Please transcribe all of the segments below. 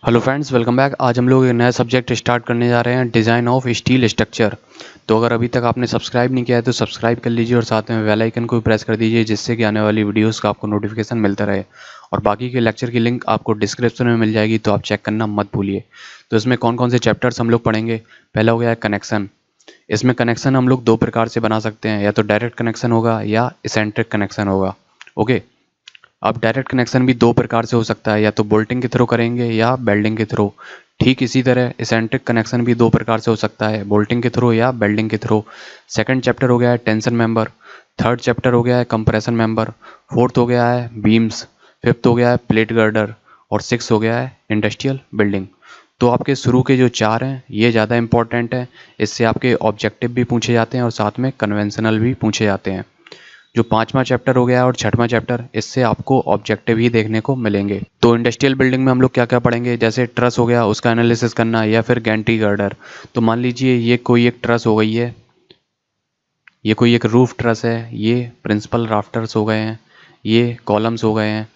Hello friends, welcome back. आज हम लोग एक नया सब्जेक्ट स्टार्ट करने जा रहे हैं, डिज़ाइन ऑफ स्टील स्ट्रक्चर। तो अगर अभी तक आपने सब्सक्राइब नहीं किया है तो सब्सक्राइब कर लीजिए और साथ में बेल आइकन को भी प्रेस कर दीजिए, जिससे कि आने वाली वीडियोस का आपको नोटिफिकेशन मिलता रहे। और बाकी के लेक्चर की लिंक आपको डिस्क्रिप्शन में मिल जाएगी, तो आप चेक करना मत भूलिए। तो इसमें कौन कौन से चैप्टर्स हम लोग पढ़ेंगे। पहला हो गया है कनेक्शन। इसमें कनेक्शन हम लोग दो प्रकार से बना सकते हैं, या तो डायरेक्ट कनेक्शन होगा या इसेंट्रिक कनेक्शन होगा। ओके, अब डायरेक्ट कनेक्शन भी दो प्रकार से हो सकता है, या तो बोल्टिंग के थ्रू करेंगे या बेल्डिंग के थ्रू। ठीक इसी तरह इसेंट्रिक कनेक्शन भी दो प्रकार से हो सकता है, बोल्टिंग के थ्रू या बेल्डिंग के थ्रू। सेकंड चैप्टर हो गया है टेंशन मेंबर, थर्ड चैप्टर हो गया है कंप्रेशन मेंबर, फोर्थ हो गया है बीम्स, फिफ्थ हो गया है प्लेट गर्डर, और सिक्स हो गया है इंडस्ट्रियल बिल्डिंग। तो आपके शुरू के जो चार हैं ये ज़्यादा इंपॉर्टेंट है, इससे आपके ऑब्जेक्टिव भी पूछे जाते हैं और साथ में कन्वेंशनल भी पूछे जाते हैं। जो पांचवा चैप्टर हो गया और छठवां चैप्टर, इससे आपको ऑब्जेक्टिव ही देखने को मिलेंगे। तो इंडस्ट्रियल बिल्डिंग में हम लोग क्या क्या पढ़ेंगे, जैसे ट्रस हो गया उसका एनालिसिस करना, या फिर गैंट्री गर्डर। तो मान लीजिए ये कोई एक ट्रस हो गई है, ये कोई एक रूफ ट्रस है, ये प्रिंसिपल राफ्टर्स हो गए हैं, ये कॉलम्स हो गए हैं,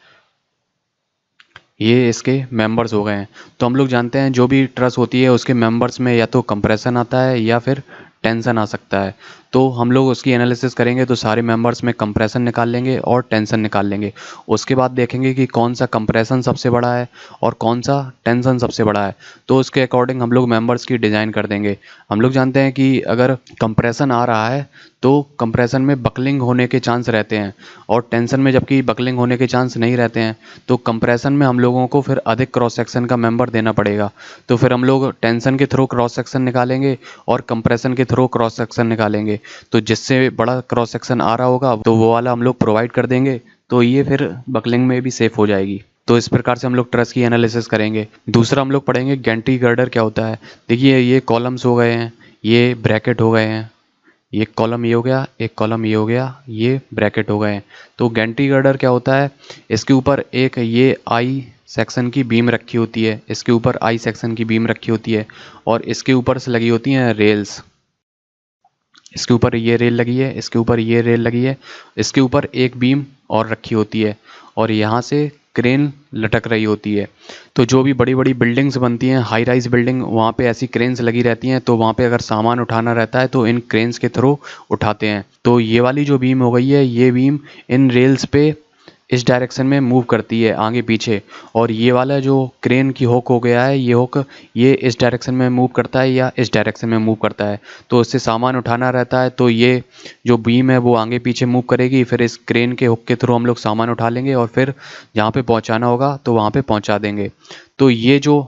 ये इसके मेंबर्स हो गए हैं। तो हम लोग जानते हैं जो भी ट्रस होती है उसके मेंबर्स में या तो कंप्रेशन आता है या फिर टेंशन आ सकता है। तो हम लोग उसकी एनालिसिस करेंगे तो सारे मेंबर्स में कंप्रेशन निकाल लेंगे और टेंशन निकाल लेंगे। उसके बाद देखेंगे कि कौन सा कंप्रेशन सबसे बड़ा है और कौन सा टेंशन सबसे बड़ा है। तो उसके अकॉर्डिंग हम लोग मेंबर्स की डिज़ाइन कर देंगे। हम लोग जानते हैं कि अगर कंप्रेशन आ रहा है तो कंप्रेशन में बकलिंग होने के चांस रहते हैं, और टेंशन में जबकि बकलिंग होने के चांस नहीं रहते हैं। तो कंप्रेशन में हम लोगों को फिर अधिक क्रॉस सेक्शन का मेंबर देना पड़ेगा। तो फिर हम लोग टेंशन के थ्रू क्रॉस सेक्शन निकालेंगे और कंप्रेशन के थ्रू क्रॉस सेक्शन निकालेंगे। तो जिससे बड़ा क्रॉस सेक्शन आ रहा होगा तो वो वाला हम लोग प्रोवाइड कर देंगे, तो ये फिर बकलिंग में भी सेफ हो जाएगी। तो इस प्रकार से हम लोग ट्रस की एनालिसिस करेंगे। दूसरा हम लोग पढ़ेंगे गैंट्री गर्डर क्या होता है। देखिए ये कॉलम्स हो गए हैं, ये ब्रैकेट हो गए हैं, ये कॉलम ये हो गया, एक कॉलम ये हो गया, ये ब्रैकेट हो गए हैं। तो गैंट्री गर्डर क्या होता है, इसके ऊपर एक ये आई सेक्शन की बीम रखी होती है, इसके ऊपर आई सेक्शन की बीम रखी होती है, और इसके ऊपर से लगी होती हैं रेल्स। इसके ऊपर ये रेल लगी है, इसके ऊपर ये रेल लगी है, इसके ऊपर एक बीम और रखी होती है, और यहाँ से क्रेन लटक रही होती है। तो जो भी बड़ी बड़ी बिल्डिंग्स बनती हैं, हाई राइज बिल्डिंग, वहाँ पे ऐसी क्रेन्स लगी रहती हैं। तो वहाँ पे अगर सामान उठाना रहता है तो इन क्रेन्स के थ्रू उठाते हैं। तो ये वाली जो बीम हो गई है, ये बीम इन रेल्स पे इस डायरेक्शन में मूव करती है आगे पीछे, और ये वाला जो क्रेन की हुक हो गया है, ये हुक ये इस डायरेक्शन में मूव करता है या इस डायरेक्शन में मूव करता है। तो उससे सामान उठाना रहता है तो ये जो बीम है वो आगे पीछे मूव करेगी, फिर इस क्रेन के हुक के थ्रू हम लोग सामान उठा लेंगे और फिर जहाँ पे पहुँचाना होगा तो वहाँ पे पहुँचा देंगे। तो ये जो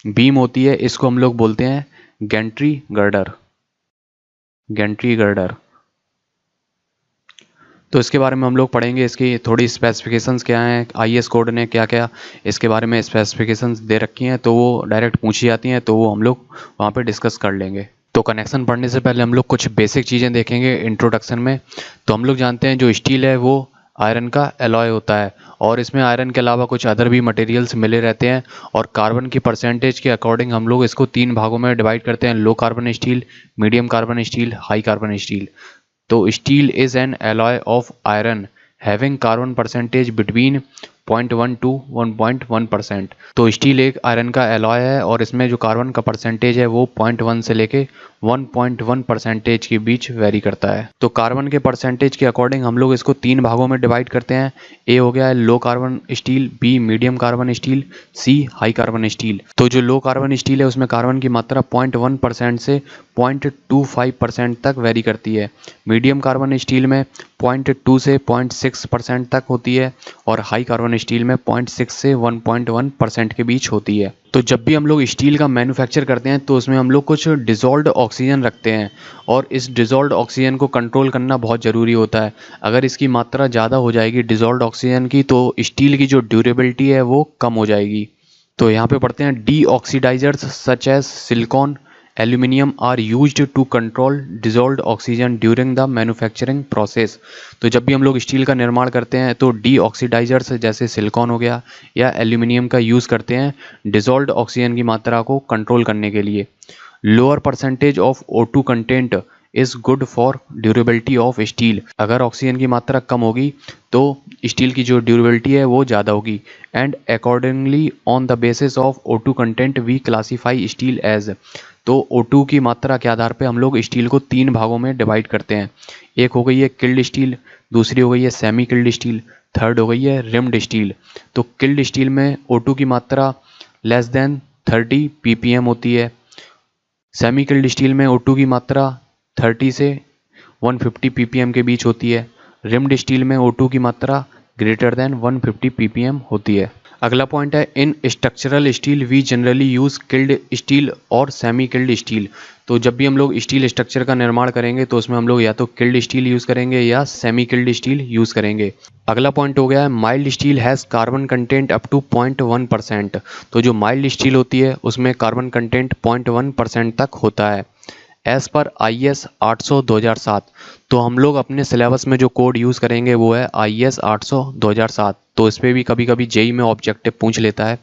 बीम होती है इसको हम लोग बोलते हैं गैंट्री गर्डर। गैंट्री गर्डर, तो इसके बारे में हम लोग पढ़ेंगे, इसकी थोड़ी स्पेसिफिकेशंस क्या हैं, आईएस कोड ने क्या क्या इसके बारे में स्पेसिफिकेशंस दे रखी हैं, तो वो डायरेक्ट पूछी जाती हैं, तो वो हम लोग वहाँ पे डिस्कस कर लेंगे। तो कनेक्शन पढ़ने से पहले हम लोग कुछ बेसिक चीज़ें देखेंगे इंट्रोडक्शन में। तो हम लोग जानते हैं जो स्टील है वो आयरन का एलॉय होता है, और इसमें आयरन के अलावा कुछ अदर भी मटेरियल्स मिले रहते हैं, और कार्बन की परसेंटेज के अकॉर्डिंग हम लोग इसको तीन भागों में डिवाइड करते हैं: low carbon steel, medium carbon steel, high carbon steel. तो steel is an alloy of iron having carbon percentage between 0.1 to 1.1%। तो स्टील एक आयरन का एलॉय है, और इसमें जो कार्बन का परसेंटेज है वो 0.1 से लेके 1.1% के बीच वेरी करता है। तो कार्बन के परसेंटेज के अकॉर्डिंग हम लोग इसको तीन भागों में डिवाइड करते हैं। ए हो गया है low carbon steel, B medium carbon steel, C high carbon steel. तो जो लो कार्बन स्टील है उसमें कार्बन की मात्रा 0.1% से 0.25% तक वेरी करती है। मीडियम कार्बन स्टील में 0.2 से 0.6% तक होती है, और हाई कार्बन स्टील में 0.6 से 1.1% के बीच होती है। तो जब भी हम लोग स्टील का मैन्युफैक्चर करते हैं तो उसमें हम लोग कुछ डिसॉल्व्ड ऑक्सीजन रखते हैं, और इस डिसॉल्व्ड ऑक्सीजन को कंट्रोल करना बहुत ज़रूरी होता है। अगर इसकी मात्रा ज़्यादा हो जाएगी डिसॉल्व्ड ऑक्सीजन की, तो स्टील की जो ड्यूरेबिलिटी है वो कम हो जाएगी। तो यहाँ पे पढ़ते हैं deoxidisers such as silicon aluminium are used to control dissolved oxygen during the manufacturing process. तो जब भी हम लोग स्टील का निर्माण करते हैं तो डी ऑक्सीडाइजर्स जैसे सिलिकॉन हो गया या एल्यूमिनियम का यूज़ करते हैं डिसॉल्व्ड ऑक्सीजन की मात्रा को कंट्रोल करने के लिए। Lower percentage of O2 content is good for durability of steel. अगर ऑक्सीजन की मात्रा कम होगी तो स्टील की जो ड्यूरेबिलिटी है वो ज़्यादा होगी। And accordingly on the basis of O2 content we classify steel as. तो O2 की मात्रा के आधार पे हम लोग स्टील को 3 भागों में डिवाइड करते हैं। एक हो गई है किल्ड स्टील, दूसरी हो गई है सेमी किल्ड स्टील, थर्ड हो गई है रिम्ड स्टील। तो किल्ड स्टील में O2 की मात्रा लेस देन 30 ppm होती है। सेमी किल्ड स्टील में O2 की मात्रा 30 से 150 ppm के बीच होती है। रिम्ड स्टील में O2 की मात्रा ग्रेटर देन 150 ppm होती है। अगला पॉइंट है in structural steel we generally use killed steel और सेमी किल्ड स्टील। तो जब भी हम लोग स्टील स्ट्रक्चर का निर्माण करेंगे तो उसमें हम लोग या तो किल्ड स्टील यूज़ करेंगे या सेमी किल्ड स्टील यूज़ करेंगे। अगला पॉइंट हो गया है mild steel has carbon content up to 0.1%। तो जो माइल्ड स्टील होती है उसमें कार्बन कंटेंट 0.1% तक होता है एज़ पर IS 800 2007। तो हम लोग अपने सिलेबस में जो कोड यूज़ करेंगे वो है IS 800 2007। तो इस पर भी कभी कभी जेई में ऑब्जेक्टिव पूछ लेता है।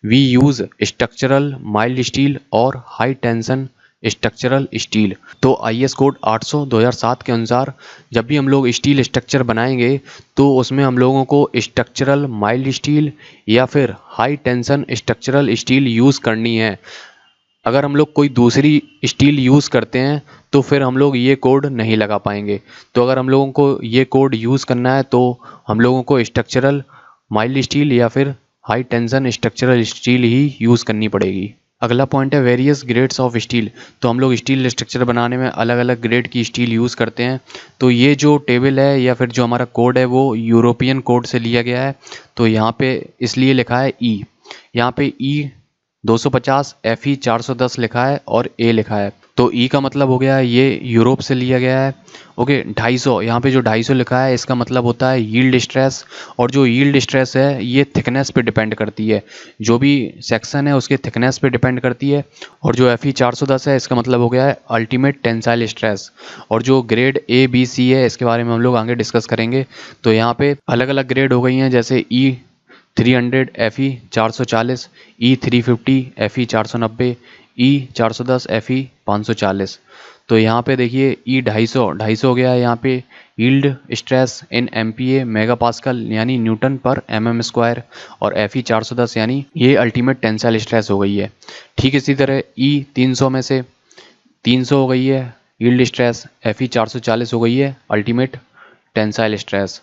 We use structural mild steel और हाई टेंशन स्ट्रक्चरल स्टील। तो IS कोड 800 2007 के अनुसार जब भी हम लोग स्टील स्ट्रक्चर बनाएंगे तो उसमें हम लोगों को स्ट्रक्चरल माइल्ड स्टील या फिर high tension structural steel use करनी है। अगर हम लोग कोई दूसरी स्टील यूज़ करते हैं तो फिर हम लोग ये कोड नहीं लगा पाएंगे। तो अगर हम लोगों को ये कोड यूज़ करना है तो हम लोगों को स्ट्रक्चरल माइल्ड स्टील या फिर हाई टेंशन स्ट्रक्चरल स्टील ही यूज़ करनी पड़ेगी। अगला पॉइंट है वेरियस ग्रेड्स ऑफ स्टील। तो हम लोग स्टील स्ट्रक्चर बनाने में अलग अलग ग्रेड की स्टील यूज़ करते हैं। तो ये जो टेबल है या फिर जो हमारा कोड है वो यूरोपियन कोड से लिया गया है। तो यहाँ पे इसलिए लिखा है ई, यहाँ पे ई 250 FE 410 लिखा है और A लिखा है। तो E का मतलब हो गया ये यूरोप से लिया गया है। ओके 250, यहाँ पे जो 250 लिखा है इसका मतलब होता है यील्ड स्ट्रेस। और जो यील्ड स्ट्रेस है ये थिकनेस पे डिपेंड करती है, जो भी सेक्शन है उसके थिकनेस पे डिपेंड करती है। और जो FE 410 है इसका मतलब हो गया है अल्टीमेट टेंसाइल स्ट्रेस। और जो ग्रेड A B C है इसके बारे में हम लोग आगे डिस्कस करेंगे। तो यहाँ पे अलग अलग ग्रेड हो गई हैं, जैसे E 300 FE 440, E 350 FE 490, E 410 FE 540। तो यहाँ पे देखिए E 250 हो गया है। यहाँ पे yield stress in MPa mega pascal यानी न्यूटन पर mm², और FE 410 यानी ये अल्टीमेट टेंसाइल स्ट्रेस हो गई है। ठीक इसी तरह E 300 में से 300 हो गई है यील्ड स्ट्रेस, FE 440 हो गई है अल्टीमेट टेंसाइल स्ट्रेस।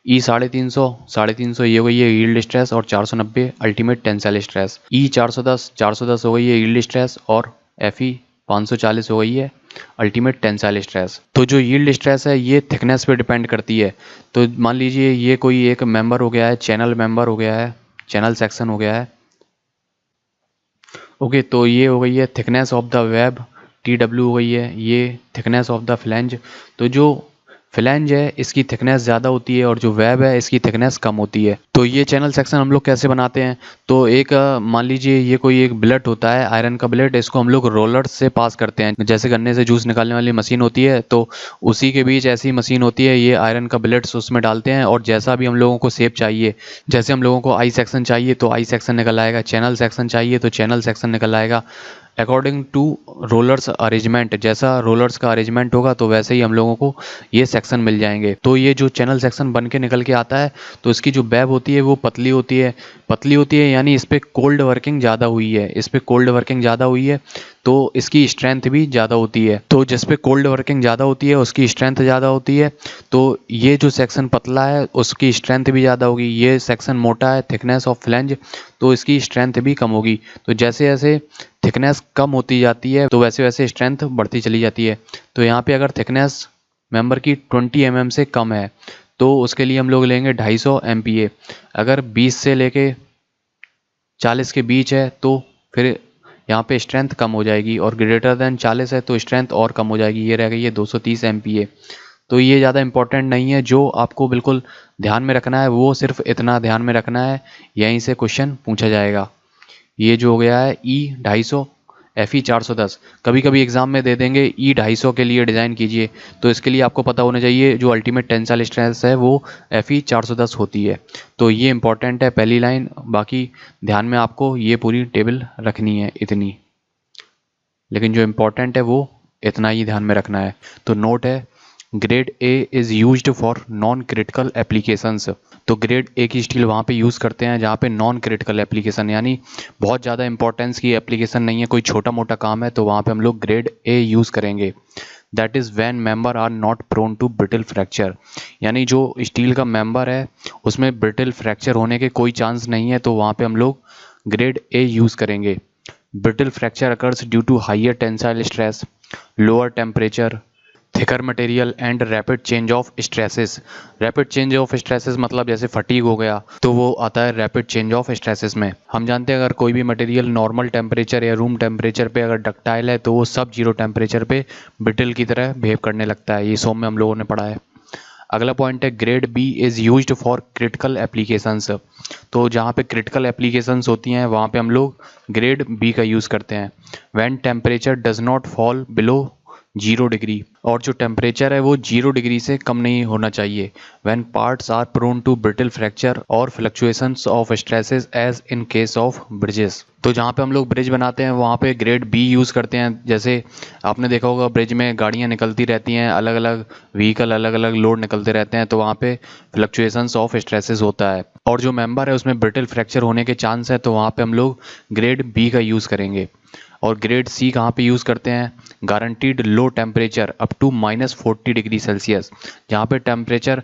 E 350 ये हो गई है यील्ड स्ट्रेस और 490 अल्टीमेट टेंसाइल स्ट्रेस। E 410 हो गई है यील्ड स्ट्रेस और FE 540 हो गई है अल्टीमेट टेंसाइल स्ट्रेस। तो जो यील्ड स्ट्रेस है ये थिकनेस पे डिपेंड करती है। तो मान लीजिए ये कोई एक मेंबर हो गया है, चैनल मेंबर हो गया है, चैनल सेक्शन हो गया है। ओके तो ये हो गई है thickness of the web, TW हो गई है ये थिकनेस ऑफ द फ्लैंज। तो जो फ्लैंज है इसकी थिकनेस ज़्यादा होती है और जो वेब है इसकी थिकनेस कम होती है। तो ये चैनल सेक्शन हम लोग कैसे बनाते हैं, तो एक मान लीजिए ये कोई एक बिलेट होता है, आयरन का बिलेट, इसको हम लोग रोलर से पास करते हैं। जैसे गन्ने से जूस निकालने वाली मशीन होती है तो उसी के बीच ऐसी मशीन होती है, ये आयरन का बिलेट्स उसमें डालते हैं और जैसा भी हम लोगों को शेप चाहिए, जैसे हम लोगों को आई सेक्शन चाहिए तो आई सेक्शन निकल आएगा, चैनल सेक्शन चाहिए तो चैनल सेक्शन निकल आएगा। अकॉर्डिंग टू रोलर्स अरेंजमेंट, जैसा रोलर्स का अरेंजमेंट होगा तो वैसे ही हम लोगों को ये सेक्शन मिल जाएंगे। तो ये जो चैनल सेक्शन बन के निकल के आता है तो इसकी जो वेब होती है वो पतली होती है। पतली होती है यानी इस पर कोल्ड वर्किंग ज़्यादा हुई है, इस पर कोल्ड वर्किंग ज़्यादा हुई है तो इसकी स्ट्रेंथ भी ज़्यादा होती है। तो जिस पे कोल्ड वर्किंग ज़्यादा होती है उसकी स्ट्रेंथ ज़्यादा होती है। तो ये जो सेक्शन पतला है उसकी स्ट्रेंथ भी ज़्यादा होगी, ये सेक्शन मोटा है थिकनेस ऑफ फ्लैंज तो इसकी स्ट्रेंथ भी कम होगी। तो जैसे जैसे थिकनेस कम होती जाती है तो वैसे वैसे स्ट्रेंथ बढ़ती चली जाती है। तो यहाँ पे अगर थिकनेस मेंबर की 20 mm से कम है तो उसके लिए हम लोग लेंगे 250 MPa। अगर 20 से लेके 40 के बीच है तो फिर यहाँ पे स्ट्रेंथ कम हो जाएगी, और ग्रेटर देन 40 है तो स्ट्रेंथ और कम हो जाएगी, ये रह गई है 230 MPa। तो ये ज़्यादा इंपॉर्टेंट नहीं है, जो आपको बिल्कुल ध्यान में रखना है वो सिर्फ इतना ध्यान में रखना है, यहीं से क्वेश्चन पूछा जाएगा। ये जो हो गया है E 250 FE 410, कभी कभी एग्जाम में दे देंगे E 250 के लिए डिज़ाइन कीजिए, तो इसके लिए आपको पता होना चाहिए जो अल्टीमेट टेंसाइल स्ट्रेंथ है वो FE 410 होती है। तो ये इंपॉर्टेंट है पहली लाइन, बाकी ध्यान में आपको ये पूरी टेबल रखनी है इतनी, लेकिन जो इम्पोर्टेंट है वो इतना ही ध्यान में रखना है। तो नोट है, grade A is used for non critical applications. तो ग्रेड ए की स्टील वहाँ पे यूज़ करते हैं जहाँ पे नॉन क्रिटिकल एप्लीकेशन, यानी बहुत ज़्यादा इंपॉर्टेंस की एप्लीकेशन नहीं है, कोई छोटा मोटा काम है, तो वहाँ पे हम लोग ग्रेड ए यूज़ करेंगे। That is when member are not prone to brittle fracture, यानी जो स्टील का मेंबर है उसमें ब्रिटल फ्रैक्चर होने के कोई चांस नहीं है, तो वहाँ पे हम लोग ग्रेड ए यूज़ करेंगे। Brittle fracture occurs due to higher tensile stress, lower temperature, thicker material and rapid change of stresses. Rapid change of stresses मतलब जैसे फटीग हो गया तो वो आता है रैपिड चेंज ऑफ स्ट्रेसेस में। हम जानते हैं अगर कोई भी मटेरियल नॉर्मल टेम्परेचर या रूम टेम्परेचर पे अगर डक्टाइल है तो वो सब जीरो टेम्परेचर पे ब्रिटल की तरह बिहेव करने लगता है। ये सो में हम लोगों ने पढ़ा है। अगला पॉइंट है grade B is used for critical applications. तो जहाँ पे क्रिटिकल एप्लीकेशंस होती हैं वहाँ पे हम लोग ग्रेड बी का यूज़ करते हैं। When temperature does not fall below 0 degree, और जो टेम्परेचर है वो 0 डिग्री से कम नहीं होना चाहिए। When parts are prone to brittle fracture और fluctuations of stresses as in case of bridges. तो जहाँ पे हम लोग ब्रिज बनाते हैं वहाँ पे ग्रेड बी यूज़ करते हैं। जैसे आपने देखा होगा ब्रिज में गाड़ियाँ निकलती रहती हैं, अलग अलग व्हीकल अलग अलग लोड निकलते रहते हैं, तो वहाँ पे फ्लक्चुएशंस ऑफ स्ट्रेसेस होता है और जो मेंबर है उसमें ब्रिटल फ्रैक्चर होने के चांस है, तो वहाँ पे हम लोग ग्रेड बी का यूज़ करेंगे। और ग्रेड सी कहाँ पे यूज़ करते हैं? Guaranteed low temperature up to -40 degree Celsius. जहाँ पे टेम्परेचर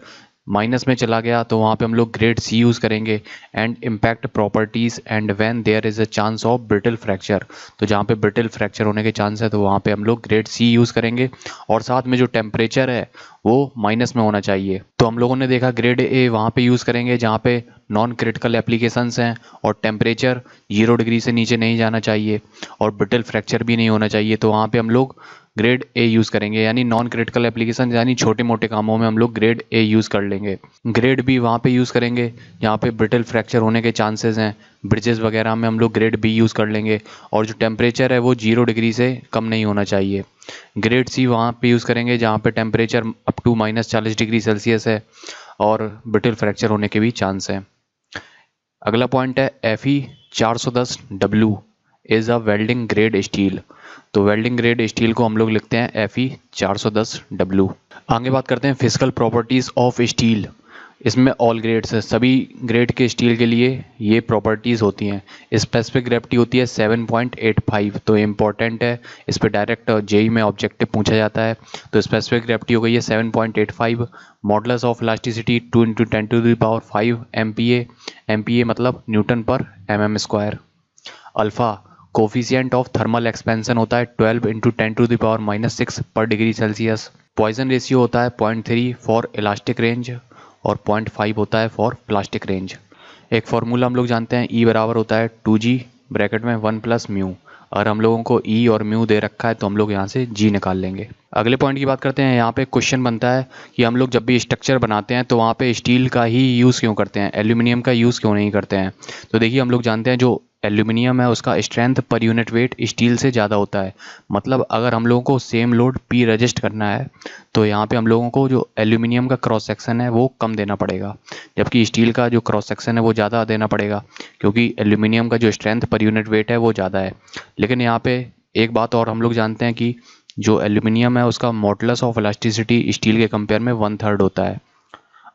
माइनस में चला गया तो वहाँ पे हम लोग ग्रेड सी यूज़ करेंगे। And impact properties and when there is a chance of brittle fracture. तो जहाँ पे ब्रिटल फ्रैक्चर होने के चांस है तो वहाँ पे हम लोग ग्रेड सी यूज़ करेंगे और साथ में जो टेम्परेचर है वो माइनस में होना चाहिए। तो हम लोगों ने देखा ग्रेड ए वहाँ पे यूज़ करेंगे जहाँ पे नॉन क्रिटिकल एप्लीकेशंस हैं और टेम्परेचर 0 डिग्री से नीचे नहीं जाना चाहिए और ब्रिटल फ्रैक्चर भी नहीं होना चाहिए, तो वहाँ पे हम लोग ग्रेड ए यूज़ करेंगे। यानी नॉन क्रिटिकल एप्लीकेशन यानी छोटे मोटे कामों में हम लोग ग्रेड ए यूज़ कर लेंगे। ग्रेड बी वहाँ पे यूज़ करेंगे जहाँ पे ब्रिटल फ्रैक्चर होने के चांसेस हैं, ब्रिजेस वगैरह में हम लोग ग्रेड बी यूज़ कर लेंगे और जो टेम्परेचर है वो 0 डिग्री से कम नहीं होना चाहिए। ग्रेड सी वहाँ पे यूज़ करेंगे जहाँ पे temperature up to -40 degree Celsius है और ब्रिटल फ्रैक्चर होने के भी चांस हैं। अगला पॉइंट है FE 410W is a welding grade steel. तो वेल्डिंग ग्रेड स्टील को हम लोग लिखते हैं FE 410W। आगे बात करते हैं फिजिकल प्रॉपर्टीज़ ऑफ स्टील। इसमें ऑल ग्रेड्स है, सभी ग्रेड के स्टील के लिए ये प्रॉपर्टीज़ होती हैं। स्पेसिफिक ग्रेविटी होती है 7.85, तो इम्पॉर्टेंट है, इस पर डायरेक्ट जेई में ऑब्जेक्टिव पूछा जाता है। तो स्पेसिफिक ग्रेविटी हो गई है 7.85। Modulus of elasticity 2 × 10⁵ MPa, MPa मतलब न्यूटन पर mm²। Alpha coefficient of thermal expansion होता है 12 × 10⁻⁻6 पर डिग्री सेल्सियस। पॉइजन रेशियो होता है 0.3 फॉर इलास्टिक रेंज और 0.5 होता है फॉर प्लास्टिक रेंज। एक फार्मूला हम लोग जानते हैं, E बराबर होता है 2G ब्रैकेट में 1 + म्यू। अगर हम लोगों को E और म्यू दे रखा है तो हम लोग यहाँ से G निकाल लेंगे। अगले पॉइंट की बात करते हैं। यहाँ पे क्वेश्चन बनता है कि हम लोग जब भी स्ट्रक्चर बनाते हैं तो वहाँ पे स्टील का ही यूज़ क्यों करते हैं, एल्यूमिनियम का यूज़ क्यों नहीं करते हैं। तो देखिए हम लोग जानते हैं जो एल्यूमिनियम है उसका strength per unit wait steel से ज़्यादा होता है। मतलब अगर हम लोगों को सेम लोड P रजिस्ट करना है तो यहाँ पे हम लोगों को जो एल्यूमिनियम का क्रॉस सेक्शन है वो कम देना पड़ेगा, जबकि स्टील का जो क्रॉस सेक्शन है वो ज़्यादा देना पड़ेगा क्योंकि एल्यूमिनियम का जो स्ट्रेंथ पर यूनिट वेट है वो ज़्यादा है। लेकिन यहाँ पे एक बात और हम लोग जानते हैं कि जो एल्यूमिनियम है उसका मॉडुलस ऑफ इलास्टिसिटी स्टील के कंपेयर में 1/3 होता है।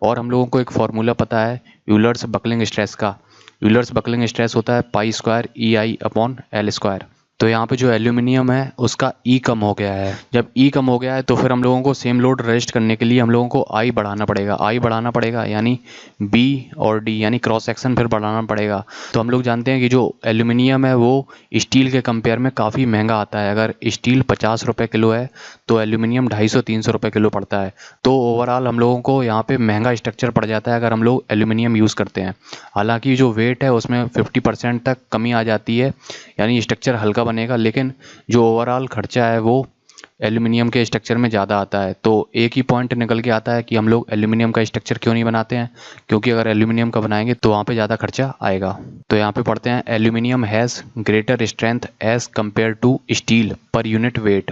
और हम लोगों को एक फार्मूला पता है यूलर्स बकलिंग स्ट्रेस का। यूलर्स बकलिंग स्ट्रेस होता है π² EI/L²। तो यहाँ पे जो एल्यूमिनियम है उसका E कम हो गया है। जब E कम हो गया है तो फिर हम लोगों को सेम लोड रेजिस्ट करने के लिए हम लोगों को I बढ़ाना पड़ेगा यानी B और D यानी क्रॉस सेक्शन फिर बढ़ाना पड़ेगा। तो हम लोग जानते हैं कि जो एल्यूमिनियम है वो स्टील के कंपेयर में काफ़ी महंगा आता है। अगर स्टील 50 रुपये किलो है तो एल्यूमिनियम 250-300 रुपये किलो पड़ता है। तो ओवरऑल हम लोगों को यहाँ पे महंगा स्ट्रक्चर पड़ जाता है अगर हम लोग एल्यूमिनियम यूज़ करते हैं। हालांकि जो वेट है उसमें 50% तक कमी आ जाती है यानी स्ट्रक्चर हल्का बनेगा, लेकिन जो ओवरऑल खर्चा है वो एल्यूमिनियम के स्ट्रक्चर में ज़्यादा आता है। तो एक ही पॉइंट निकल के आता है कि हम लोग एल्यूमिनियम का स्ट्रक्चर क्यों नहीं बनाते हैं, क्योंकि अगर एल्यूमिनियम का बनाएंगे तो वहाँ पे ज़्यादा खर्चा आएगा। तो यहाँ पे पढ़ते हैं aluminium has greater strength as compare to steel per unit weight,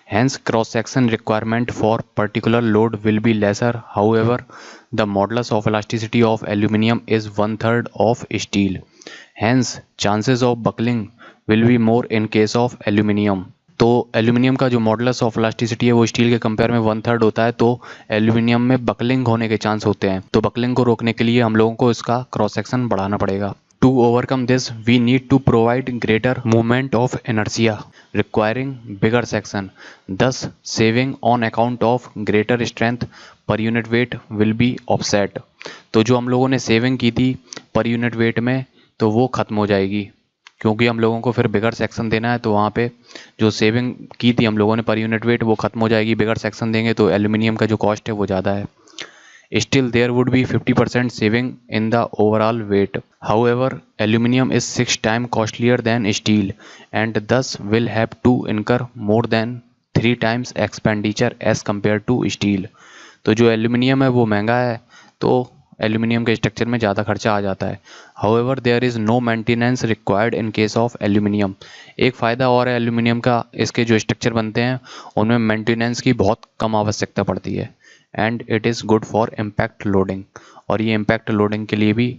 hence cross section requirement for particular load will be lesser. However, the modulus of elasticity of aluminum is 1/3 of steel, hence chances of buckling will be more in case of aluminum. तो aluminium का जो modulus of elasticity है वो steel के compare में 1/3 होता है, तो एल्यूमिनियम में बकलिंग होने के चांस होते हैं। तो बकलिंग को रोकने के लिए हम लोगों को इसका क्रॉस सेक्शन बढ़ाना पड़ेगा। To overcome this we need to provide greater movement of inertia requiring bigger section, thus saving on account of greater strength per unit weight will be offset. तो जो हम लोगों ने सेविंग की थी पर यूनिट वेट में, तो वो ख़त्म हो जाएगी, क्योंकि हम लोगों को फिर बिगर सेक्शन देना है। तो वहाँ पे जो सेविंग की थी हम लोगों ने पर यूनिट वेट, वो ख़त्म हो जाएगी। बिगर सेक्शन देंगे तो एल्यूमिनियम का जो कॉस्ट है वो ज़्यादा है। Still there would be 50% saving in the overall weight. However aluminium is 6 times costlier than steel and thus will have to incur more than 3 times expenditure as compare to steel. तो जो aluminium है वो महंगा है, तो aluminium के structure में ज़्यादा खर्चा आ जाता है। However there is no maintenance required in case of aluminium. एक फ़ायदा और है एल्यूमिनियम का, इसके जो स्ट्रक्चर बनते हैं उनमें मेंटेनेंस की बहुत कम आवश्यकता पड़ती है। And it is good for impact loading, और ये इम्पैक्ट लोडिंग के लिए भी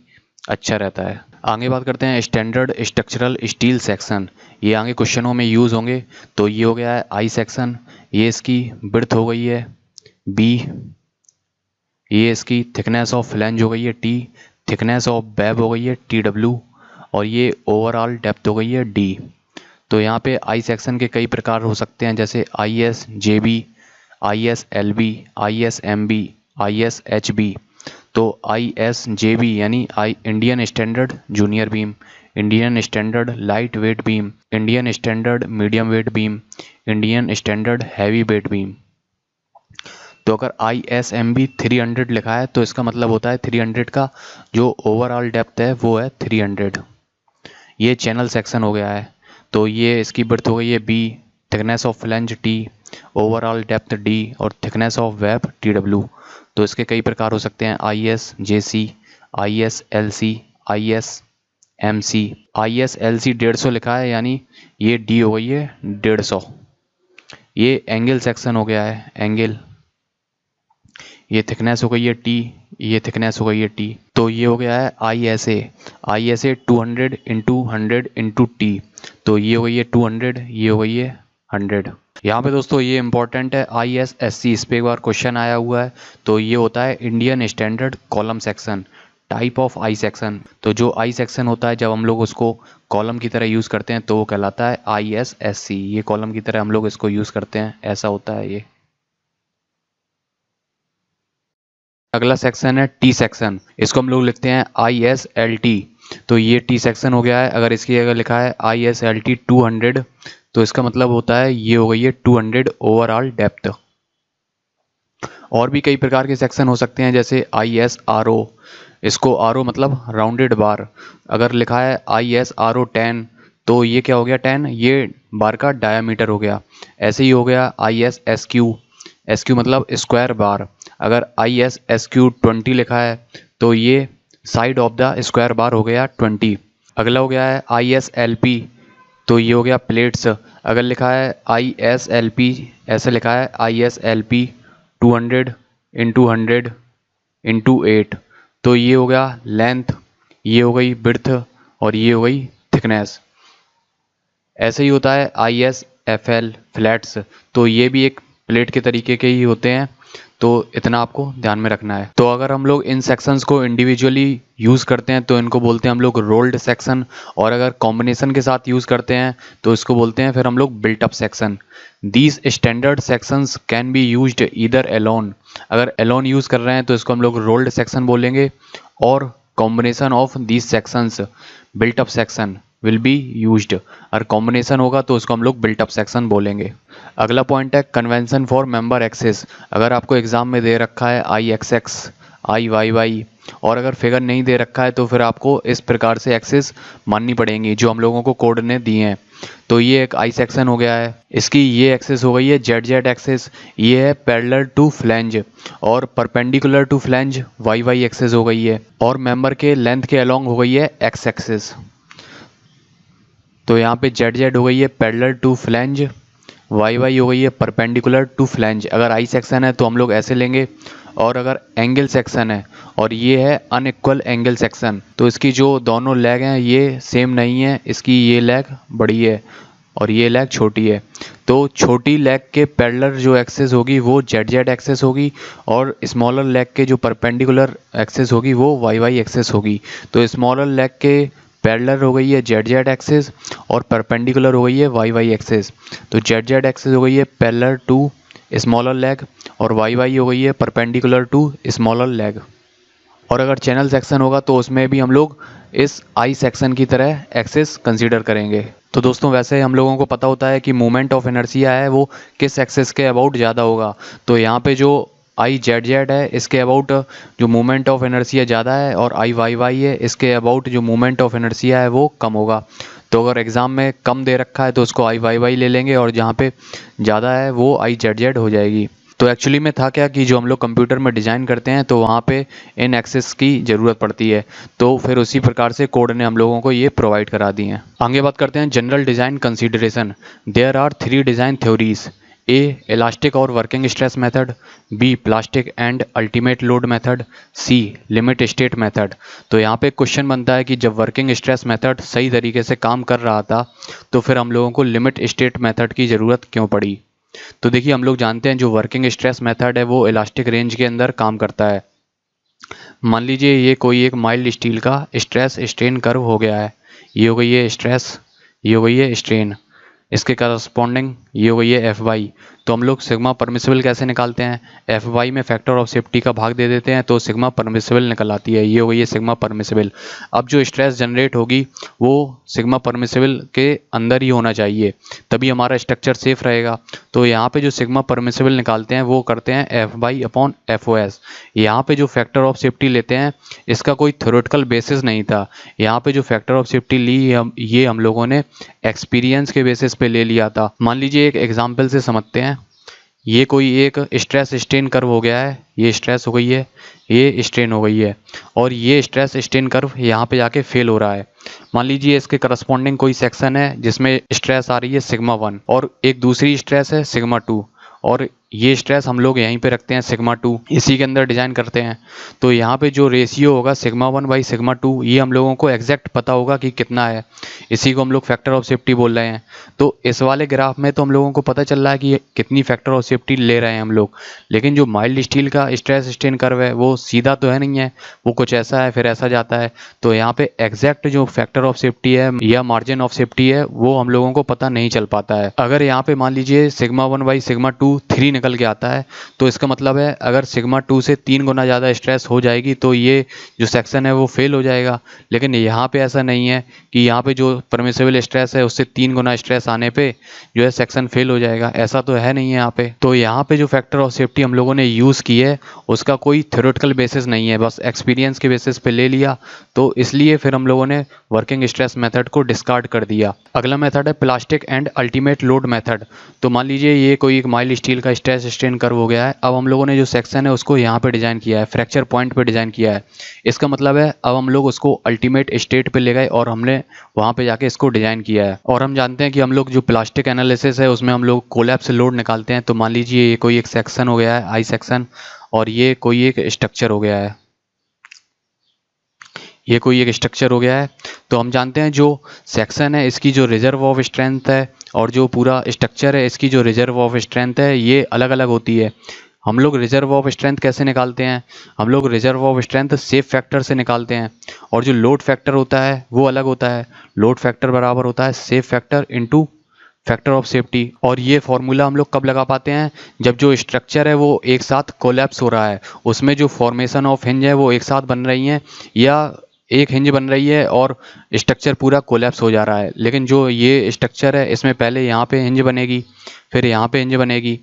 अच्छा रहता है। आगे बात करते हैं स्टैंडर्ड स्ट्रक्चरल स्टील सेक्शन। ये आगे क्वेश्चनों में यूज़ होंगे। तो ये हो गया है आई सेक्शन, ये इसकी विड्थ हो गई है बी, ये इसकी थिकनेस ऑफ फ्लैंज हो गई है टी, थिकनेस ऑफ वेब हो गई है टी डब्ल्यू, और ये ओवरऑल डेप्थ हो गई है डी। तो यहाँ पे आई सेक्शन के कई प्रकार हो सकते हैं, जैसे I S J B, I S L B, I S M B, I S H B. तो आई एस जे बी यानी Indian standard junior beam, Indian standard light weight beam, Indian standard medium weight beam, Indian standard heavy weight beam. तो अगर आई S M B 300 लिखा है तो इसका मतलब होता है 300 का जो ओवरऑल डेप्थ है वो है 300। ये चैनल सेक्शन हो गया है। तो ये इसकी बर्थ हो गई है B, thickness of flange T, overall depth D, और thickness of web T W. तो इसके कई प्रकार हो सकते हैं, I S J C, I S L C, I S M C. I S L C 150 लिखा है, यानी ये डी हो गई है 150। ये एंगल सेक्शन हो गया है, एंगल। ये थिकनेस हो गई है टी, ये थिकनेस हो गई है टी। तो ये हो गया है I S A, I S A 200 into 100 into T. तो ये हो गई है 200, ये हो गई है 100। यहाँ पे दोस्तों ये इंपॉर्टेंट है, आई एस एस सी, इस पर एक बार क्वेश्चन आया हुआ है। तो ये होता है Indian standard column section, type of I section. तो जो आई सेक्शन होता है जब हम लोग उसको कॉलम की तरह यूज़ करते हैं तो वो कहलाता है आई एस एस सी। ये कॉलम की तरह हम लोग इसको यूज़ करते हैं, ऐसा होता है ये। अगला सेक्शन है टी सेक्शन, इसको हम लोग लिखते हैं आई एस एल टी। तो ये टी सेक्शन हो गया है। अगर इसकी अगर लिखा है आई एस एल टी 200, तो इसका मतलब होता है ये हो गई है 200 ओवरऑल डेप्थ। और भी कई प्रकार के सेक्शन हो सकते हैं, जैसे आई एस आर ओ, इसको आर ओ मतलब राउंडेड बार। अगर लिखा है आई एस आर ओ 10, तो ये क्या हो गया 10, ये बार का डायामीटर हो गया। ऐसे ही हो गया I S S Q, S Q मतलब स्क्वायर बार। अगर आई एस एस क्यू 20 लिखा है तो ये side of the square bar हो गया 20। अगला हो गया है आई एस एल पी, तो ये हो गया प्लेट्स। अगर लिखा है आई एस एल पी, ऐसे लिखा है आई S L P 200 into 100 into 8, तो ये हो गया लेंथ, ये हो गई विड्थ, और ये हो गई थिकनेस। ऐसे ही होता है I S F L flats, तो ये भी एक प्लेट के तरीके के ही होते हैं। तो इतना आपको ध्यान में रखना है। तो अगर हम लोग इन सेक्शंस को इंडिविजुअली यूज़ करते हैं तो इनको बोलते हैं हम लोग रोल्ड सेक्शन, और अगर कॉम्बिनेशन के साथ यूज़ करते हैं तो इसको बोलते हैं फिर हम लोग built up section. These standard sections can be used either alone. अगर एलोन यूज़ कर रहे हैं तो इसको हम लोग रोल्ड सेक्शन बोलेंगे, और combination of these sections built up section will be used. अगर कॉम्बिनेशन होगा तो उसको हम लोग बिल्ट अप सेक्शन बोलेंगे। अगला पॉइंट है कन्वेंशन फॉर मेंबर एक्सेस। अगर आपको एग्जाम में दे रखा है आई एक्स एक्स, आई वाई वाई, और अगर फिगर नहीं दे रखा है तो फिर आपको इस प्रकार से एक्सेस माननी पड़ेंगी जो हम लोगों को कोड ने दिए हैं। तो ये एक आई सेक्शन हो गया है। इसकी ये एक्सेस हो गई है जेड जेड एक्सेस, ये है पैरेलल टू फ्लैंज, और perpendicular to flange Y Y axis हो गई है, और मेंबर के लेंथ के अलोंग हो गई है एक्स एक्सेस। तो यहाँ पे जेड जेड हो गई है parallel to flange, Y Y हो गई है परपेंडिकुलर टू फ्लैंज। अगर आई सेक्शन है तो हम लोग ऐसे लेंगे, और अगर एंगल सेक्शन है और ये है अनइक्वल एंगल सेक्शन, तो इसकी जो दोनों लेग हैं ये सेम नहीं है, इसकी ये लेग बड़ी है और ये लेग छोटी है। तो छोटी लेग के पैरेलल जो एक्सेस होगी वो जेड जेड एक्सेस होगी, और स्मॉलर लेग के जो परपेंडिकुलर एक्सेस होगी वो वाई वाई एक्सेस होगी। तो स्मॉलर लेग के पैरेलल हो गई है जेड जेड एक्सेस, और परपेंडिकुलर हो गई है वाई वाई एक्सेस। तो जेड जेड एक्सेस हो गई है पैरेलल टू स्मॉलर लेग, और वाई वाई हो गई है परपेंडिकुलर टू स्मॉलर लेग। और अगर चैनल सेक्शन होगा तो उसमें भी हम लोग इस आई सेक्शन की तरह एक्सेस कंसीडर करेंगे। तो दोस्तों वैसे हम लोगों को पता होता है कि मोमेंट ऑफ इनर्शिया है वो किस एक्सेस के अबाउट ज़्यादा होगा। तो यहाँ पे जो आई जेड जेड है इसके अबाउट जो मोमेंट ऑफ इनर्शिया ज़्यादा है, और आई वाई वाई है इसके अबाउट जो मोमेंट ऑफ इनर्शिया है वो कम होगा। तो अगर एग्ज़ाम में कम दे रखा है तो उसको आई वाई वाई ले लेंगे, और जहाँ पे ज़्यादा है वो आई जेड जेड हो जाएगी। तो एक्चुअली में था क्या कि जो हम लोग कंप्यूटर में डिज़ाइन करते हैं तो वहाँ पे इन एक्सेस की ज़रूरत पड़ती है, तो फिर उसी प्रकार से कोड ने हम लोगों को ये प्रोवाइड करा दी हैं। आगे बात करते हैं general design consideration. There are 3 design theories: A elastic और working stress method, B plastic and ultimate load method, C limit state method. तो यहाँ पे क्वेश्चन बनता है कि जब वर्किंग स्ट्रेस मेथड सही तरीके से काम कर रहा था तो फिर हम लोगों को लिमिट स्टेट मेथड की ज़रूरत क्यों पड़ी। तो देखिए हम लोग जानते हैं जो वर्किंग स्ट्रेस मेथड है वो इलास्टिक रेंज के अंदर काम करता है। मान लीजिए ये कोई एक माइल्ड स्टील का स्ट्रेस स्ट्रेन कर्व हो गया है, ये हो गई है स्ट्रेस, ये हो गई है स्ट्रेन, इसके करस्पॉन्डिंग ये हो गई है एफ वाई। तो हम लोग सिग्मा परमिसिबल कैसे निकालते हैं, एफ वाई में फैक्टर ऑफ सेफ्टी का भाग दे देते हैं तो सिग्मा परमिसिबल निकल आती है, ये हो गई है सिग्मा परमिसिबल। अब जो स्ट्रेस जनरेट होगी वो सिग्मा परमिसिबल के अंदर ही होना चाहिए, तभी हमारा स्ट्रक्चर सेफ रहेगा। तो यहाँ पे जो सिग्मा परमिसिबल निकालते हैं वो करते हैं F Y upon F O S. यहाँ पे जो फैक्टर ऑफ सेफ्टी लेते हैं इसका कोई थ्योरेटिकल बेसिस नहीं था, यहाँ पे जो फैक्टर ऑफ सेफ्टी ली ये हम लोगों ने एक्सपीरियंस के बेसिस पे ले लिया था। मान लीजिए एक एग्जांपल से समझते हैं। ये कोई एक स्ट्रेस स्ट्रेन कर्व हो गया है, ये स्ट्रेस हो गई है, ये स्ट्रेन हो गई है, और ये स्ट्रेस स्ट्रेन कर्व यहाँ पे जाके फेल हो रहा है। मान लीजिए इसके करस्पॉन्डिंग कोई सेक्शन है जिसमें स्ट्रेस आ रही है सिग्मा 1 और एक दूसरी स्ट्रेस है सिग्मा 2, और ये स्ट्रेस हम लोग यहीं पे रखते हैं सिग्मा 2, इसी के अंदर डिज़ाइन करते हैं। तो यहाँ पे जो रेशियो होगा सिग्मा 1 बाई सिग्मा 2 ये हम लोगों को एग्जैक्ट पता होगा कि कितना है, इसी को हम लोग फैक्टर ऑफ सेफ्टी बोल रहे हैं। तो इस वाले ग्राफ में तो हम लोगों को पता चल रहा है कि कितनी फैक्टर ऑफ सेफ्टी ले रहे हैं हम लोग, लेकिन जो माइल्ड स्टील का स्ट्रेस स्ट्रेन कर्व है वो सीधा तो है नहीं है, वो कुछ ऐसा है फिर ऐसा जाता है। तो यहाँ पे एग्जैक्ट जो फैक्टर ऑफ सेफ्टी है या मार्जिन ऑफ सेफ्टी है वो हम लोगों को पता नहीं चल पाता है। अगर यहाँ पे मान लीजिए सिग्मा 1 बाई सिग्मा 2 3 निकल के आता है तो इसका मतलब है अगर सिग्मा 2 से 3 गुना ज़्यादा स्ट्रेस हो जाएगी तो ये जो सेक्शन है वो फेल हो जाएगा। लेकिन यहाँ पे ऐसा नहीं है कि यहाँ पे जो परमिसिबल स्ट्रेस है उससे 3 गुना स्ट्रेस आने पे जो है सेक्शन फेल हो जाएगा, ऐसा तो है नहीं है यहाँ पे। तो यहाँ पे जो फैक्टर ऑफ सेफ्टी हम लोगों ने यूज़ की है उसका कोई थ्योरेटिकल बेसिस नहीं है, बस एक्सपीरियंस के बेसिस पे ले लिया, तो इसलिए फिर हम लोगों ने वर्किंग स्ट्रेस मेथड को डिस्कार्ड कर दिया। अगला मेथड है plastic and ultimate load method. तो मान लीजिए ये कोई एक माइल्ड स्टील का स्ट्रेस स्ट्रेन कर्व हो गया है, अब हम लोगों ने जो सेक्शन है उसको यहाँ पे डिज़ाइन किया है, फ्रैक्चर पॉइंट पे डिज़ाइन किया है। इसका मतलब है अब हम लोग उसको अल्टीमेट स्टेट पे ले गए और हमने वहाँ पे जाके इसको डिज़ाइन किया है। और हम जानते हैं कि हम लोग जो प्लास्टिक एनालिसिस है उसमें हम लोग कोलैप्स लोड निकालते हैं। तो मान लीजिए ये कोई एक सेक्शन हो गया है आई सेक्शन, और ये कोई एक स्ट्रक्चर हो गया है, ये कोई एक स्ट्रक्चर हो गया है। तो हम जानते हैं जो सेक्शन है इसकी जो रिजर्व ऑफ स्ट्रेंथ है और जो पूरा स्ट्रक्चर है इसकी जो रिजर्व ऑफ स्ट्रेंथ है ये अलग अलग होती है। हम लोग रिजर्व ऑफ स्ट्रेंथ कैसे निकालते हैं, हम लोग reserve of strength safe factor से निकालते हैं, और जो लोड फैक्टर होता है वो अलग होता है। लोड फैक्टर बराबर होता है safe factor into factor of safety. और ये फॉर्मूला हम लोग कब लगा पाते हैं, जब जो स्ट्रक्चर है वो एक साथ कोलैप्स हो रहा है, उसमें जो फॉर्मेशन ऑफ हिंज है वो एक साथ बन रही हैं या एक हिंज बन रही है और स्ट्रक्चर पूरा कोलैप्स हो जा रहा है। लेकिन जो ये स्ट्रक्चर है इसमें पहले यहाँ पे हिंज बनेगी फिर यहाँ पे हिंज बनेगी,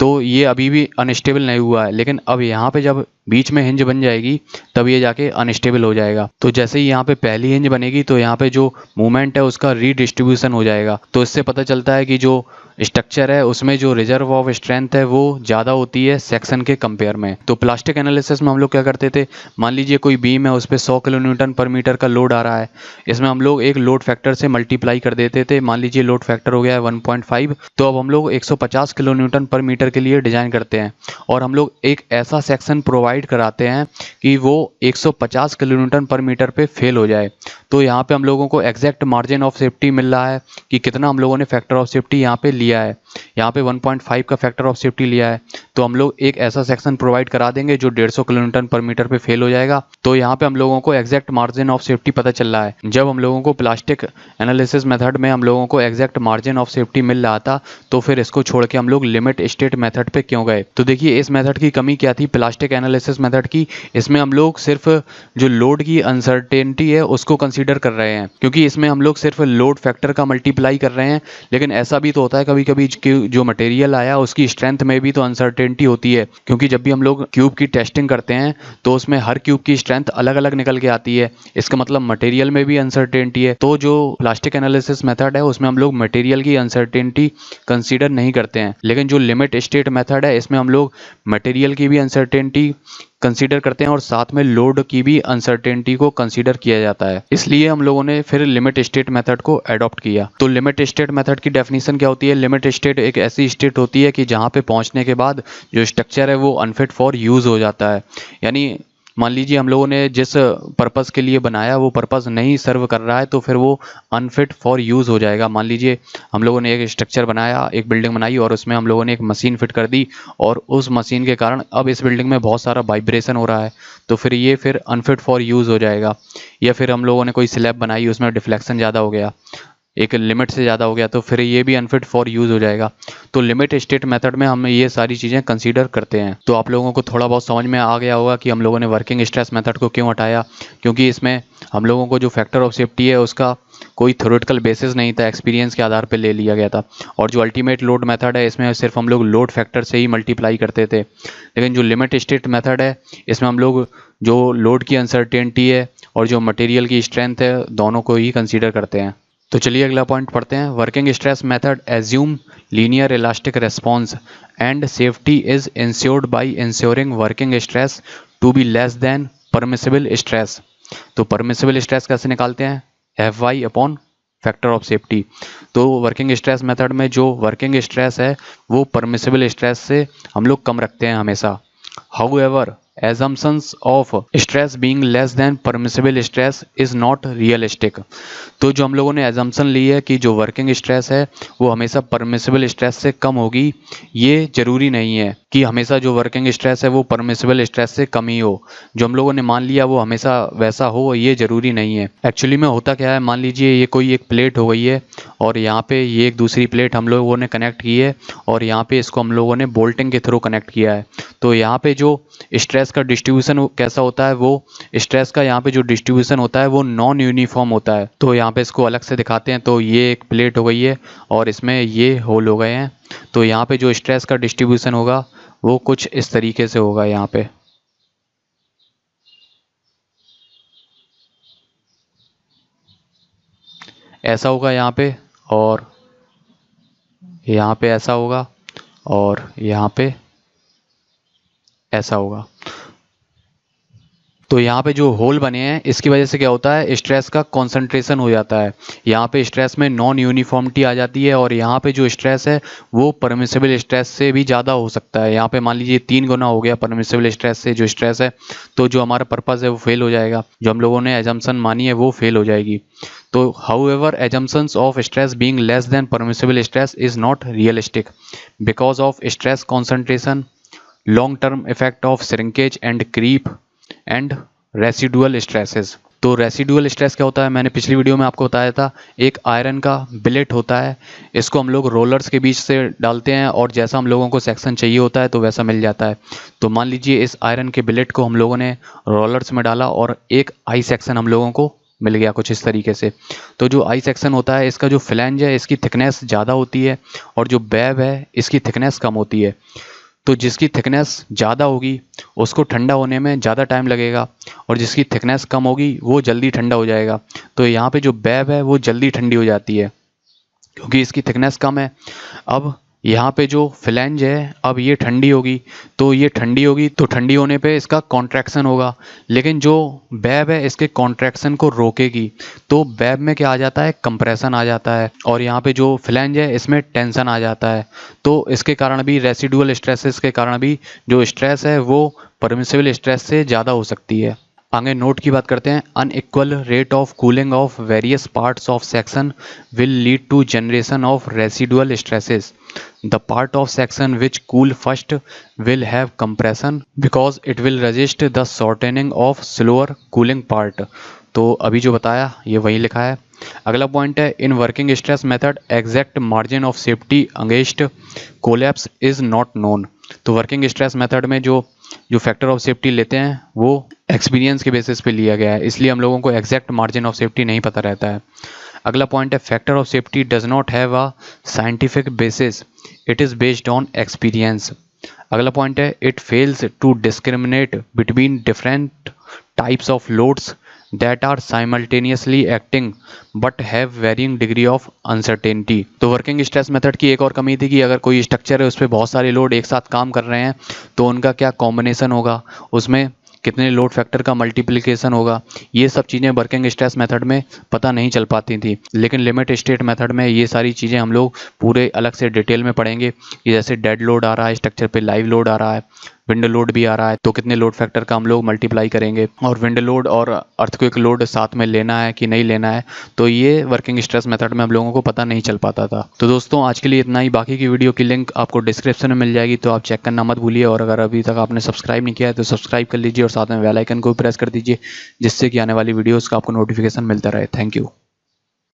तो ये अभी भी अनस्टेबल नहीं हुआ है, लेकिन अब यहाँ पे जब बीच में हिंज बन जाएगी तब ये जाके अनस्टेबल हो जाएगा। तो जैसे ही यहाँ पे पहली हिंज बनेगी तो यहाँ पे जो मूवमेंट है उसका रीडिस्ट्रीब्यूशन हो जाएगा। तो इससे पता चलता है कि जो स्ट्रक्चर है उसमें जो रिजर्व ऑफ स्ट्रेंथ है वो ज़्यादा होती है सेक्शन के कंपेयर में। तो प्लास्टिक एनालिसिस में हम लोग क्या करते थे, मान लीजिए कोई बीम है उस पर 100 किलो न्यूटन पर मीटर का लोड आ रहा है, इसमें हम लोग एक लोड फैक्टर से मल्टीप्लाई कर देते थे। मान लीजिए लोड फैक्टर हो गया है 1.5, तो अब हम लोग 150 किलो न्यूटन पर मीटर के लिए डिज़ाइन करते हैं और हम लोग एक ऐसा सेक्शन प्रोवाइड कराते हैं कि वो 150 किलो न्यूटन पर मीटर पे फेल हो जाए। तो यहाँ पे हम लोगों को एग्जैक्ट मार्जिन ऑफ सेफ्टी मिल रहा है कि कितना हम लोगों ने फैक्टर ऑफ सेफ्टी यहाँ पे लिया है। यहाँ पे 1.5 का फैक्टर ऑफ सेफ्टी लिया है, तो हम लोग एक ऐसा सेक्शन प्रोवाइड करा देंगे जो 150 किलोन्यूटन पर मीटर पे फेल हो जाएगा। तो यहाँ पे हम लोगों को एग्जैक्ट मार्जिन ऑफ सेफ्टी पता चल रहा है। जब हम लोगों को प्लास्टिक एनालिसिस मेथड में हम लोगों को एग्जैक्ट मार्जिन ऑफ सेफ्टी मिल रहा था, तो फिर इसको छोड़ के हम लोग लिमिट स्टेट मेथड पे क्यों गए? तो देखिए इस मेथड की कमी क्या थी प्लास्टिक एनालिसिस मेथड की, इसमें हम लोग सिर्फ जो लोड की अनसर्टेनिटी है उसको कंसीडर कर रहे हैं, क्योंकि इसमें हम लोग सिर्फ लोड फैक्टर का मल्टीप्लाई कर रहे हैं। लेकिन ऐसा भी तो होता है कभी कभी जो मटेरियल आया उसकी स्ट्रेंथ में भी तो अनसर्टेनिटी होती है, क्योंकि जब भी हम लोग क्यूब की टेस्टिंग करते हैं तो उसमें हर क्यूब की स्ट्रेंथ अलग अलग निकल के आती है। इसका मतलब मटेरियल में भी अनसर्टेनिटी है। तो जो प्लास्टिक एनालिसिस मेथड है उसमें हम लोग मटेरियल की अनसर्टेनिटी कंसीडर नहीं करते हैं, लेकिन जो लिमिट स्टेट मेथड है इसमें हम लोग मटेरियल की भी अनसर्टेनिटी कंसीडर करते हैं और साथ में लोड की भी अनसर्टेनिटी को कंसीडर किया जाता है। इसलिए हम लोगों ने फिर लिमिट स्टेट मेथड को अडॉप्ट किया। तो लिमिट स्टेट मेथड की डेफिनेशन क्या होती है? लिमिट स्टेट एक ऐसी स्टेट होती है कि जहाँ पे पहुँचने के बाद जो स्ट्रक्चर है वो अनफिट फॉर यूज़ हो जाता है। यानी मान लीजिए हम लोगों ने जिस पर्पज़ के लिए बनाया वो पर्पज़ नहीं सर्व कर रहा है, तो फिर वो अनफिट फॉर यूज़ हो जाएगा। मान लीजिए हम लोगों ने एक स्ट्रक्चर बनाया, एक बिल्डिंग बनाई और उसमें हम लोगों ने एक मशीन फिट कर दी और उस मशीन के कारण अब इस बिल्डिंग में बहुत सारा वाइब्रेशन हो रहा है, तो फिर ये फिर अनफिट फॉर यूज़ हो जाएगा। या फिर हम लोगों ने कोई स्लैब बनाई, उसमें डिफ्लेक्शन ज़्यादा हो गया, एक लिमिट से ज़्यादा हो गया, तो फिर ये भी अनफिट फॉर यूज़ हो जाएगा। तो लिमिट स्टेट मेथड में हम ये सारी चीज़ें कंसीडर करते हैं। तो आप लोगों को थोड़ा बहुत समझ में आ गया होगा कि हम लोगों ने वर्किंग स्ट्रेस मेथड को क्यों हटाया, क्योंकि इसमें हम लोगों को जो फैक्टर ऑफ सेफ्टी है उसका कोई थ्योरेटिकल बेसिस नहीं था, एक्सपीरियंस के आधार पर ले लिया गया था। और जो अल्टीमेट लोड मेथड है इसमें सिर्फ हम लोग लोड फैक्टर से ही मल्टीप्लाई करते थे। लेकिन जो लिमिट स्टेट मेथड है इसमें हम लोग जो लोड की अनसर्टेनिटी है और जो मटेरियल की स्ट्रेंथ है दोनों को ही कंसीडर करते हैं। तो चलिए अगला पॉइंट पढ़ते हैं। Working stress method assume linear elastic response and safety is ensured by ensuring working stress to be less than permissible stress. तो परमिसिबल स्ट्रेस कैसे निकालते हैं? Fy upon factor of safety. तो वर्किंग स्ट्रेस मेथड में जो working stress है वो permissible stress से हम लोग कम रखते हैं हमेशा। However assumptions of stress being less than permissible stress is not realistic। तो जो हम लोगों ने assumption ली है कि जो वर्किंग स्ट्रेस है वो हमेशा परमिसिबल स्ट्रेस से कम होगी, ये जरूरी नहीं है कि हमेशा जो वर्किंग स्ट्रेस है वो परमिसिबल स्ट्रेस से कम ही हो। जो हम लोगों ने मान लिया वो हमेशा वैसा हो, ये जरूरी नहीं है। एक्चुअली में होता क्या है, मान लीजिए ये कोई एक प्लेट हो गई है और यहाँ पे ये एक दूसरी प्लेट हम लोगों ने कनेक्ट की है और यहाँ पे इसको हम लोगों ने बोल्टिंग के थ्रू कनेक्ट किया है। तो यहाँ पे जो स्ट्रेस का डिस्ट्रीब्यूशन कैसा होता है, वो स्ट्रेस का यहाँ पे जो डिस्ट्रीब्यूशन होता है वो नॉन यूनिफॉर्म होता है। तो यहाँ पे इसको अलग से दिखाते हैं। तो ये एक प्लेट हो गई है और इसमें ये होल हो गए हैं, तो यहाँ पे जो स्ट्रेस का डिस्ट्रीब्यूशन होगा वो कुछ इस तरीके से होगा। यहाँ पे ऐसा होगा यहाँ पे, और यहाँ पे ऐसा होगा, और यहाँ पे ऐसा होगा। तो यहाँ पे जो होल बने हैं इसकी वजह से क्या होता है, स्ट्रेस का कंसंट्रेशन हो जाता है। यहाँ पे स्ट्रेस में नॉन यूनिफॉर्मिटी आ जाती है और यहाँ पे जो स्ट्रेस है वो परमिसिबल स्ट्रेस से भी ज़्यादा हो सकता है। यहाँ पे मान लीजिए 3 गुना हो गया परमिसिबल स्ट्रेस से जो स्ट्रेस है, तो जो हमारा पर्पज़ है वो फेल हो जाएगा, जो हम लोगों ने एजम्पशन मानी है वो फेल हो जाएगी। तो however assumptions of stress being less than permissible stress is not realistic because of stress concentration, long term effect of shrinkage and creep and residual stresses. तो रेसिडुअल स्ट्रेस क्या होता है, मैंने पिछली वीडियो में आपको बताया था। एक आयरन का बिलेट होता है, इसको हम लोग रोलर्स के बीच से डालते हैं और जैसा हम लोगों को सेक्शन चाहिए होता है तो वैसा मिल जाता है। तो मान लीजिए इस आयरन के बिलेट को हम लोगों ने रोलर्स में डाला और एक आई सेक्शन हम लोगों को मिल गया कुछ इस तरीके से। तो जो आई सेक्शन होता है इसका जो फ्लैंज है इसकी थिकनेस ज़्यादा होती है और जो बैब है इसकी थिकनेस कम होती है। तो जिसकी थिकनेस ज़्यादा होगी उसको ठंडा होने में ज़्यादा टाइम लगेगा और जिसकी थिकनेस कम होगी वो जल्दी ठंडा हो जाएगा। तो यहाँ पे जो बैब है वो जल्दी ठंडी हो जाती है क्योंकि इसकी थिकनेस कम है। अब यहाँ पे जो फ्लैंज है अब ये ठंडी होगी, तो ये ठंडी होगी तो ठंडी होने पे इसका कॉन्ट्रैक्शन होगा, लेकिन जो बैब है इसके कॉन्ट्रैक्शन को रोकेगी। तो बैब में क्या आ जाता है, कंप्रेशन आ जाता है, और यहाँ पे जो फ्लैंज है इसमें टेंशन आ जाता है। तो इसके कारण भी रेसिडुअल स्ट्रेसेस के कारण भी जो स्ट्रेस है वो परमिसिबल स्ट्रेस से ज़्यादा हो सकती है। आगे नोट की बात करते हैं। Unequal rate of cooling of various parts of section will lead to generation of residual stresses. The part of section which cool first will have compression because it will resist the shortening of slower cooling part. तो अभी जो बताया ये वही लिखा है। अगला point है, in working stress method exact margin of safety against collapse is not known. तो वर्किंग स्ट्रेस मेथड में जो फैक्टर ऑफ सेफ्टी लेते हैं वो एक्सपीरियंस के बेसिस पे लिया गया है, इसलिए हम लोगों को एग्जैक्ट मार्जिन ऑफ सेफ्टी नहीं पता रहता है। अगला पॉइंट है, factor of safety does not have a scientific basis, it is based on experience. अगला पॉइंट है, it fails to discriminate between different types of loads that are simultaneously acting but have varying degree of uncertainty। तो working stress method की एक और कमी थी कि अगर कोई स्ट्रक्चर है उस पर बहुत सारे लोड एक साथ काम कर रहे हैं तो उनका क्या कॉम्बिनेशन होगा, उसमें कितने लोड फैक्टर का मल्टीप्लिकेशन होगा, ये सब चीज़ें वर्किंग स्ट्रेस मेथड में पता नहीं चल पाती थी। लेकिन लिमिट स्टेट मेथड में ये सारी चीज़ें हम लोग पूरे अलग से डिटेल में पढ़ेंगे कि जैसे डेड लोड आ रहा है स्ट्रक्चर पे, लाइव लोड आ रहा है, विंड लोड भी आ रहा है, तो कितने लोड फैक्टर का हम लोग मल्टीप्लाई करेंगे, और विंड लोड और अर्थक्वेक लोड साथ में लेना है कि नहीं लेना है, तो ये वर्किंग स्ट्रेस मेथड में हम लोगों को पता नहीं चल पाता था। तो दोस्तों आज के लिए इतना ही, बाकी की वीडियो की लिंक आपको डिस्क्रिप्शन में मिल जाएगी, तो आप चेक करना मत भूलिए। और अगर अभी तक आपने सब्सक्राइब नहीं किया है तो सब्सक्राइब कर लीजिए और साथ में बेल आइकन को प्रेस कर दीजिए, जिससे कि आने वाली वीडियोज़ का आपको नोटिफिकेशन मिलता रहे। Thank you.